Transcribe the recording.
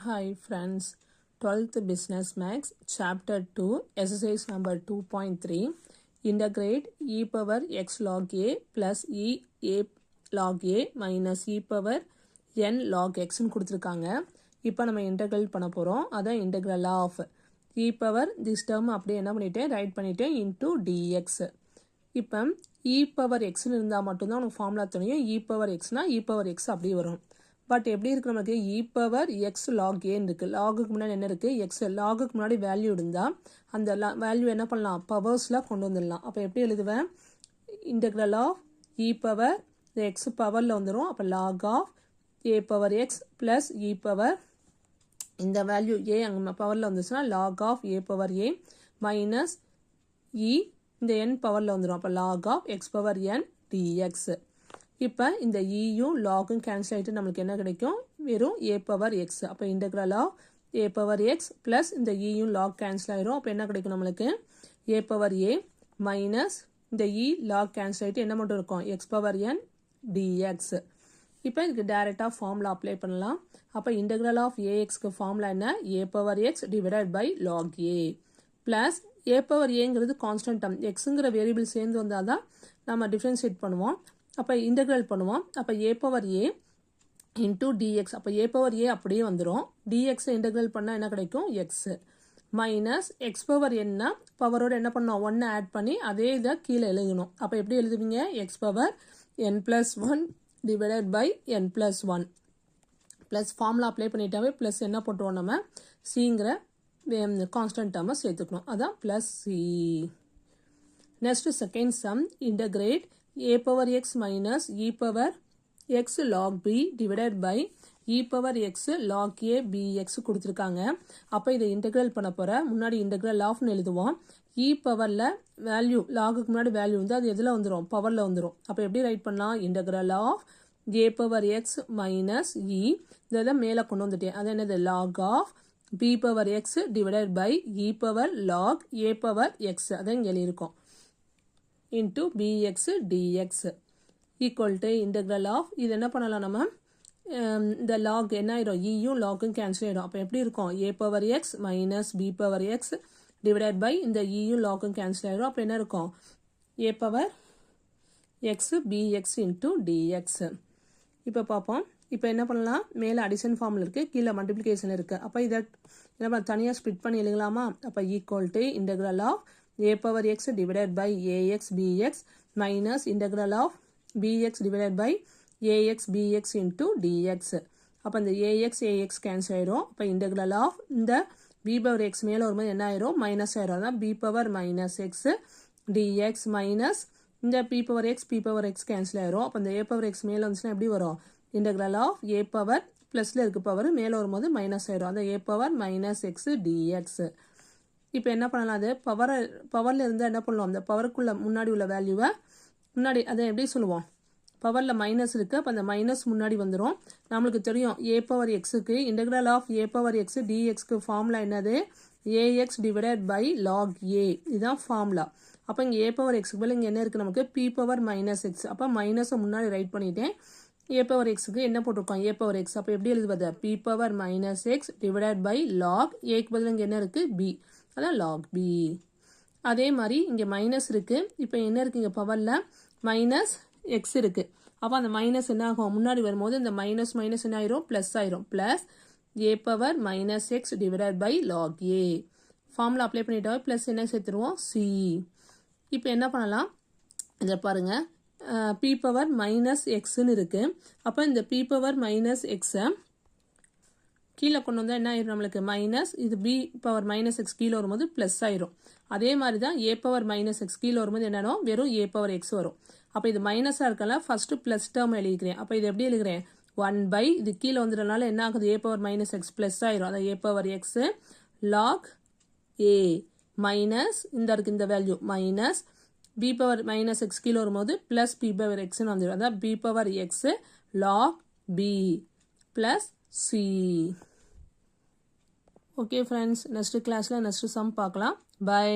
Hi friends, 12th Business Max, Chapter 2, Exercise number 2.3, Integrate e power x log a plus a log a minus e power n log x ன்னு கொடுத்துருக்காங்க. இப்போ நம்ம integral பண்ண போகிறோம். அதான் integral of e power this term அப்படியே என்ன பண்ணிட்டேன் ரைட் பண்ணிட்டேன் into dx. இப்போ e power xன்னு இருந்தால் மட்டும்தான் உனக்கு ஃபார்முலா தெரியும். e power xனா e power x அப்படியே வரும். பட் எப்படி இருக்கு நமக்கு e power x log a இருக்கு. லாகுக்கு முன்னாடி என்ன இருக்கு x, லாகுக்கு முன்னாடி வேல்யூ இருந்தால் அந்த வேல்யூ என்ன பண்ணலாம் பவர்ஸில் கொண்டு வந்துடலாம். அப்போ எப்படி எழுதுவேன் integral of e power x பவரில் வந்துடும். அப்போ log of a power x plus e power இந்த வேல்யூ a அங்கே பவரில் வந்துச்சுன்னா log of a power a minus e இந்த n பவரில் வந்துடும். அப்போ log of x power n dx. இப்போ இந்த ஈயும் லாகும் கேன்சல் ஆகிட்டு நம்மளுக்கு என்ன கிடைக்கும் வெறும் a பவர் எக்ஸ். அப்போ integral of a power x plus இந்த ஈயும் லாக் கேன்சல் ஆகிரும். அப்போ என்ன கிடைக்கும் நம்மளுக்கு a பவர் a மைனஸ் இந்த இ லாக் கேன்சல் ஆகிட்டு என்ன மட்டும் இருக்கும் எக்ஸ் பவர் n dx. இப்போ இதுக்கு டைரெக்டாக ஃபார்முலா அப்ளை பண்ணலாம். அப்போ இன்டெக்ரல் ஆஃப் ஏஎக்ஸ்க்கு ஃபார்முலா என்ன a power x divided by log a plus a power ஏங்கிறது கான்ஸ்டன்ட் டேர்ம் எக்ஸுங்கிற வேரியபிள் சேர்ந்து வந்தால் தான் நம்ம டிஃப்ரென்ஷியேட் பண்ணுவோம். அப்போ இன்டெக்ரல் பண்ணுவோம். அப்போ a power a into dx. அப்போ a பவர் a அப்படியே வந்துடும். dx இன்டெக்ரல் பண்ணால் என்ன கிடைக்கும் எக்ஸ் மைனஸ் எக்ஸ் பவர் என்ன பவரோட என்ன பண்ணோம் ஒன்று ஆட் பண்ணி அதே இதை கீழே எழுதணும். அப்போ எப்படி எழுதுவீங்க x power n plus one divided by n plus one plus formula apply பண்ணிட்டாவே ப்ளஸ் என்ன போட்டுருவோம் நம்ம சிங்கிற கான்ஸ்டன்ட் டேர்மை சேர்த்துக்கணும். அதான் plus C. Next second sum integrate a power x minus e power x log b divided by e power x log a bx கொடுத்துருக்காங்க. அப்போ இதை இன்டெக்ரல் பண்ண போகிற முன்னாடி இன்டெக்ரல் ஆஃப்னு எழுதுவோம். e பவரில் வேல்யூ லாகுக்கு முன்னாடி வேல்யூ வந்து அது எதில் வந்துடும் பவரில் வந்துடும். அப்போ எப்படி ரைட் பண்ணலாம் integral of a power x minus e இதெல்லாம் மேலே கொண்டு வந்துட்டேன். அது என்னது log of b power x divided by e power log a power x அதான் இங்கே எழுதியிருக்கோம் into bx dx equal to integral of இது என்ன பண்ணலாம் நம்ம இந்த log என்ன ஆயிரும் ஈயும் லாகும் கேன்சல் ஆயிடும். அப்போ எப்படி இருக்கும் a power x minus b power x divided by இந்த ஈயும் லாகும் கேன்சல் ஆயிடும். அப்போ என்ன இருக்கும் a power x bx into dx. இப்போ பார்ப்போம். இப்போ என்ன பண்ணலாம் மேலே அடிஷன் ஃபார்மில் இருக்குது கீழே மல்டிப்ளிகேஷன் இருக்குது. அப்போ இதை என்ன தனியாக ஸ்ப்ளிட் பண்ணி எழுதலாமா. அப்போ equal to integral of a power x divided by ax bx minus integral of bx divided by ax bx into dx. அப்போ இந்த ax கேன்சல் ஆயிரும். அப்போ integral of இந்த b power x மேலே வரும்போது என்ன ஆயிரும் மைனஸ் ஆயிரும். அதான் b power minus x dx minus இந்த p power x கேன்சல் ஆயிரும். அப்போ இந்த a power x மேலே வந்துச்சுன்னா எப்படி வரும் integral of a power ப்ளஸில் இருக்க பவர் மேலே வரும்போது மைனஸ் ஆயிரும். அந்த a power minus x dx. இப்போ என்ன பண்ணலாம் அது பவரில் இருந்தால் என்ன பண்ணலாம் அந்த பவருக்குள்ள முன்னாடி உள்ள வேல்யூவை முன்னாடி அதை எப்படி சொல்லுவோம் பவரில் மைனஸ் இருக்குது. அப்போ அந்த மைனஸ் முன்னாடி வந்துடும். நம்மளுக்கு தெரியும் a பவர் எக்ஸுக்கு integral of a power x dxக்கு ஃபார்முலா என்னது ax divided by log a இதுதான் ஃபார்முலா. அப்போ இங்கே a பவர் எக்ஸுக்கு பதில் இங்கே என்ன இருக்குது நமக்கு p பவர் மைனஸ் எக்ஸ். அப்போ மைனஸை முன்னாடி ரைட் பண்ணிட்டேன். a பவர் எக்ஸுக்கு என்ன போட்டிருக்கோம் a பவர் எக்ஸ். அப்போ எப்படி எழுதுவது p power minus x divided by log ஏக்கு பதில் இங்கே என்ன இருக்குது b அதான் லாக் b. அதே மாதிரி இங்கே மைனஸ் இருக்குது. இப்போ என்ன இருக்குது இங்கே பவரில் மைனஸ் எக்ஸ் இருக்குது. அப்போ அந்த மைனஸ் என்ன ஆகும் முன்னாடி வரும்போது இந்த மைனஸ் மைனஸ் என்ன ஆயிரும் ப்ளஸ் ஆயிரும். Plus a power minus x divided by log a formula apply பண்ணிட்டாவே ப்ளஸ் என்ன சேர்த்துருவோம் சி. இப்போ என்ன பண்ணலாம் இதை பாருங்கள் p பவர் மைனஸ் எக்ஸ்ன்னு இருக்குது. அப்போ இந்த p பவர் மைனஸ் எக்ஸை கீழே கொண்டு வந்தால் என்ன ஆயிரும் நம்மளுக்கு மைனஸ் இது b பவர் மைனஸ் எக்ஸ் கீழே வரும்போது ப்ளஸ் ஆயிரும். அதே மாதிரி தான் a பவர் மைனஸ் எக்ஸ் கீழே வரும்போது என்னன்னா வெறும் a பவர் எக்ஸ் வரும். அப்போ இது மைனஸாக இருக்கலாம் ஃபஸ்ட்டு ப்ளஸ் டேர்ம் எழுதிக்கிறேன். அப்போ இது எப்படி எழுதுகிறேன் 1 இது கீழே வந்துடுறதுனால என்ன ஆகுது a power minus x plus ஆயிரும். அதான் a power x log a minus இந்த இருக்கு இந்த value minus b power minus x கீழே வரும்போது ப்ளஸ் p பவர் எக்ஸ்ன்னு வந்துடும். அதான் b power x log b plus c. Okay friends next கிளாஸில் நெக்ஸ்ட் சம் பார்க்கலாம். பை.